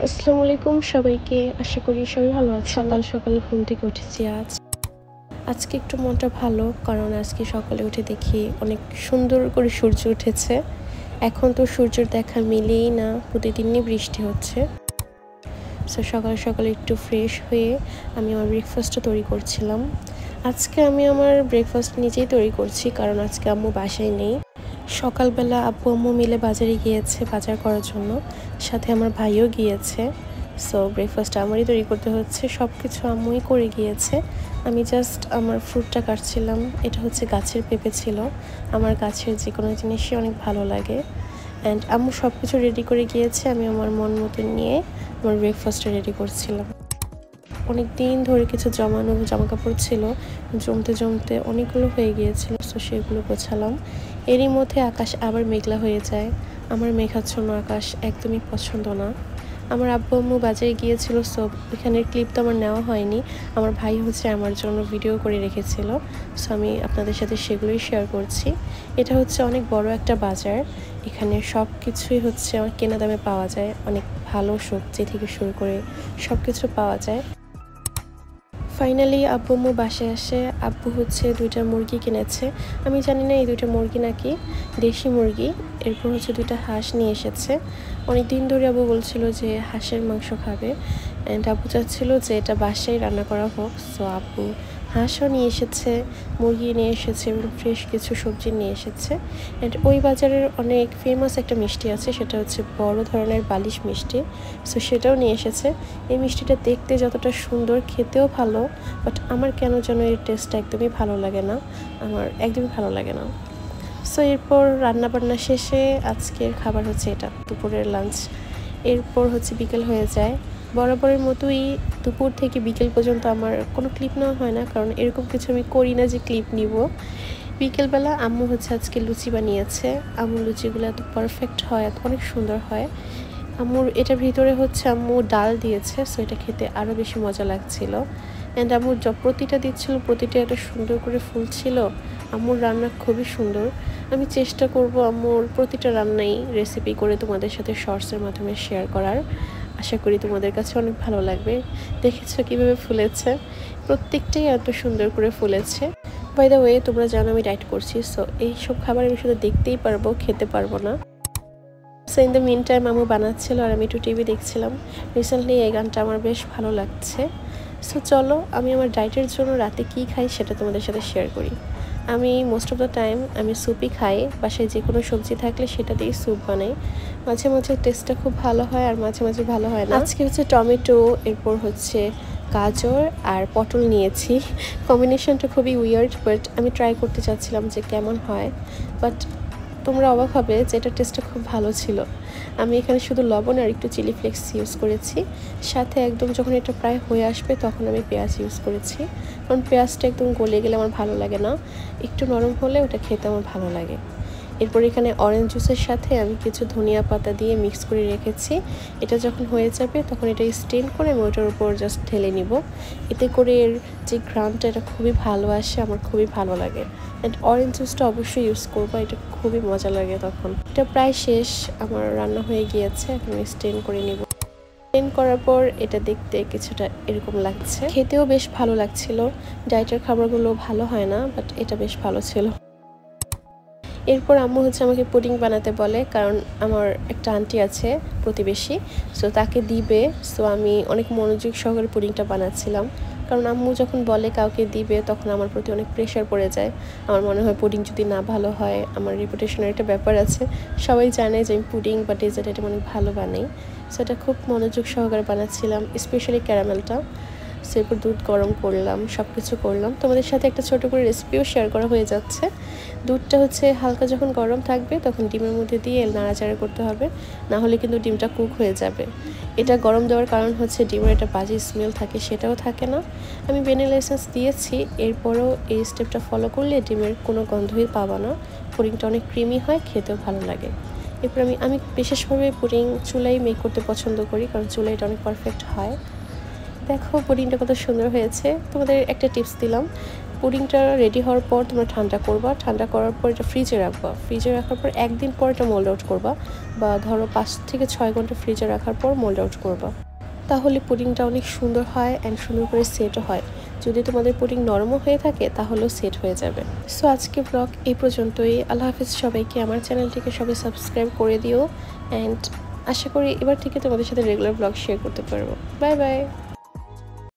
আসসালামু আলাইকুম সবাইকে। আশা করি সবাই ভালো আছেন। সকাল সকাল ঘুম থেকে উঠেছি আজকে একটু মনটা ভালো, কারণ আজকে সকালে উঠে দেখি অনেক সুন্দর করে সূর্য উঠেছে। এখন তো সূর্যের দেখা মিলেই না, প্রতিদিনই বৃষ্টি হচ্ছে। সো সকাল সকালে একটু ফ্রেশ হয়ে আমি আমার ব্রেকফাস্টটা তৈরি করছিলাম। আজকে আমি আমার ব্রেকফাস্ট নিজেই তৈরি করছি, কারণ আজকে আম্মু বাসায় নেই। সকালবেলা আব্বু আম্মু মিলে বাজারে গিয়েছে বাজার করার জন্য, সাথে আমার ভাইও গিয়েছে। সো ব্রেকফাস্ট আমারই তৈরি করতে হচ্ছে, সব কিছু আম্মুই করে গিয়েছে। আমি জাস্ট আমার ফ্রুটটা কাটছিলাম। এটা হচ্ছে গাছের পেঁপে ছিল। আমার গাছের যে কোনো জিনিসই অনেক ভালো লাগে। অ্যান্ড আম্মু সব কিছু রেডি করে গিয়েছে, আমি আমার মন মতো নিয়ে আমার ব্রেকফাস্টটা রেডি করছিলাম। অনেক দিন ধরে কিছু জমানো জামা কাপড় ছিল, জমতে জমতে অনেকগুলো হয়ে গিয়েছিল। সো সেগুলো গোছালাম। এরই মধ্যে আকাশ আবার মেঘলা হয়ে যায়। আমার মেঘাচ্ছন্ন আকাশ একদমই পছন্দ না। আমার আব্বু আম্মু বাজারে গিয়েছিল, সো এখানের ক্লিপ তো আমার নেওয়া হয়নি। আমার ভাই হচ্ছে আমার জন্য ভিডিও করে রেখেছিল, সো আমি আপনাদের সাথে সেগুলোই শেয়ার করছি। এটা হচ্ছে অনেক বড় একটা বাজার। এখানে সব কিছুই হচ্ছে আমার কেনা দামে পাওয়া যায়। অনেক ভালো সবজি থেকে শুরু করে সব কিছু পাওয়া যায়। ফাইনালি আব্বু আম্মু বাসায় আসে। আব্বু হচ্ছে 2টা মুরগি কিনেছে। আমি জানি না এই 2টা মুরগি নাকি দেশি মুরগি। এরপর হচ্ছে 2টা হাঁস নিয়ে এসেছে। অনেক দিন ধরে আব্বু বলছিল যে হাঁসের মাংস খাবে, অ্যান্ড আব্বু চাচ্ছিল যে এটা বাসায় রান্না করা হোক। সো আব্বু হাঁসও নিয়ে এসেছে, মুরগি নিয়ে এসেছে এবং ফ্রেশ কিছু সবজি নিয়ে এসেছে। অ্যান্ড ওই বাজারের অনেক ফেমাস একটা মিষ্টি আছে, সেটা হচ্ছে বড় ধরনের বালিশ মিষ্টি। সো সেটাও নিয়ে এসেছে। এই মিষ্টিটা দেখতে যতটা সুন্দর, খেতেও ভালো, বাট আমার কেন যেন এর টেস্টটা একদমই ভালো লাগে না। আমার একদমই ভালো লাগে না। সো এরপর রান্নাবান্না শেষে আজকের খাবার হচ্ছে এটা, দুপুরের লাঞ্চ। এরপর হচ্ছে বিকেল হয়ে যায়। বরাবরের মতোই দুপুর থেকে বিকেল পর্যন্ত আমার কোনো ক্লিপ নেওয়া হয় না, কারণ এরকম কিছু আমি করি না যে ক্লিপ নিব। বিকেলবেলা আম্মু হচ্ছে আজকে লুচি বানিয়েছে। আম্মুর লুচিগুলো এত পারফেক্ট হয়, এত অনেক সুন্দর হয়। আম্মুর এটার ভিতরে হচ্ছে আম্মু ডাল দিয়েছে, সো এটা খেতে আরও বেশি মজা লাগছিল। অ্যান্ড আম্মুর প্রতিটা দিচ্ছিল, প্রতিটা এত সুন্দর করে ফুলছিল। আম্মুর রান্না খুবই সুন্দর। আমি চেষ্টা করব আম্মুর প্রতিটা রান্নাই রেসিপি করে তোমাদের সাথে শর্টসের মাধ্যমে শেয়ার করার। আশা করি তোমাদের কাছে অনেক ভালো লাগবে। দেখেছো কীভাবে ফুলেছে, প্রত্যেকটাই এত সুন্দর করে ফুলেছে। বাই দ্য ওয়ে, তোমরা জানো আমি ডায়েট করছি, সো এইসব খাবার আমি শুধু দেখতেই পারবো, খেতে পারবো না। So in the meantime আম্মু বানাচ্ছিল আর আমি একটু টিভি দেখছিলাম। রিসেন্টলি এই গানটা আমার বেশ ভালো লাগছে। সো চলো আমি আমার ডায়েটের জন্য রাতে কী খাই সেটা তোমাদের সাথে শেয়ার করি। আমি মোস্ট অফ দ্য টাইম আমি স্যুপই খাই। বাসায় যে কোনো সবজি থাকলে সেটা দিয়েই স্যুপ বানাই। মাঝে মাঝে টেস্টটা খুব ভালো হয় আর মাঝে মাঝে ভালো হয় না। আজকে হচ্ছে টমেটো, এরপর হচ্ছে গাজর আর পটল নিয়েছি। কম্বিনেশনটা খুবই উইয়ার্ড, বাট আমি ট্রাই করতে চাচ্ছিলাম যে কেমন হয়। বাট তোমরা অবাক হবে যে এটার টেস্টটা খুব ভালো ছিল। আমি এখানে শুধু লবণ আর একটু চিলি ফ্লেক্স ইউজ করেছি। সাথে একদম যখন এটা প্রায় হয়ে আসবে তখন আমি পেঁয়াজ ইউজ করেছি, কারণ পেঁয়াজটা একদম গলে গেলে আমার ভালো লাগে না, একটু নরম হলে ওটা খেতে আমার ভালো লাগে। এরপর এখানে অরেঞ্জ জুসের সাথে আমি কিছু ধনিয়া পাতা দিয়ে মিক্স করে রেখেছি। এটা যখন হয়ে যাবে তখন এটা স্টেন করে আমি ওটার উপর জাস্ট ঢেলে নিব। এতে করে এর যে ঘ্রাণটা এটা খুবই ভালো আসে, আমার খুবই ভালো লাগে। অ্যান্ড অরেঞ্জ জুসটা অবশ্যই ইউজ করবো, এটা খুবই মজা লাগে তখন। এটা প্রায় শেষ, আমার রান্না হয়ে গিয়েছে, এখন স্টেন করে নিব। স্টেন করার পর এটা দেখতে কিছুটা এরকম লাগছে, খেতেও বেশ ভালো লাগছিল। ডায়েটের খাবারগুলো ভালো হয় না, বাট এটা বেশ ভালো ছিল। এরপর আম্মু হচ্ছে আমাকে পুডিং বানাতে বলে, কারণ আমার একটা আন্টি আছে প্রতিবেশী, সো তাকে দিবে। সো আমি অনেক মনোযোগ সহকারে পুডিংটা বানাচ্ছিলাম, কারণ আম্মু যখন বলে কাউকে দিবে তখন আমার প্রতি অনেক প্রেশার পড়ে যায়। আমার মনে হয় পুডিং যদি না ভালো হয়, আমার রেপুটেশনের একটা ব্যাপার আছে। সবাই জানে যে আমি পুডিং বা ডেজার্ট এটা অনেক ভালো বানাই। সো এটা খুব মনোযোগ সহকারে বানাচ্ছিলাম, স্পেশালি ক্যারামেলটা। সো এরপর দুধ গরম করলাম, সব কিছু করলাম। তোমাদের সাথে একটা ছোটো করে রেসিপিও শেয়ার করা হয়ে যাচ্ছে। দুধটা হচ্ছে হালকা যখন গরম থাকবে তখন ডিমের মধ্যে দিয়ে নাড়াচাড়া করতে হবে, না হলে কিন্তু ডিমটা কুক হয়ে যাবে। এটা গরম দেওয়ার কারণ হচ্ছে ডিমের একটা বাজে স্মেল থাকে, সেটাও থাকে না। আমি ভ্যানিলা এসেন্স দিয়েছি, এরপরও এই স্টেপটা ফলো করলে ডিমের কোনো গন্ধই পাবা না। পুডিংটা অনেক ক্রিমি হয়, খেতেও ভালো লাগে। এরপর আমি বিশেষভাবে পুডিং চুলায় মেক করতে পছন্দ করি, কারণ চুলায় এটা অনেক পারফেক্ট হয়। দেখো পুডিংটা কত সুন্দর হয়েছে। তোমাদের একটা টিপস দিলাম, পুডিংটা রেডি হওয়ার পর তোমরা ঠান্ডা করবা, ঠান্ডা করার পর এটা ফ্রিজে রাখবা, ফ্রিজে রাখার পর একদিন পর এটা মোল্ড আউট করবা, বা ধরো 5 থেকে 6 ঘন্টা ফ্রিজে রাখার পর মোল্ড আউট করবা। তাহলে পুডিংটা অনেক সুন্দর হয় অ্যান্ড সুন্দর করে সেটও হয়। যদি তোমাদের পুডিং নরমও হয়ে থাকে তাহলেও সেট হয়ে যাবে। সো আজকে ব্লগ এই পর্যন্তই। আল্লাহ হাফিজ সবাইকে। আমার চ্যানেলটিকে সবাই সাবস্ক্রাইব করে দিও অ্যান্ড আশা করি এবার থেকে তোমাদের সাথে রেগুলার ব্লগ শেয়ার করতে পারবো। Bye bye.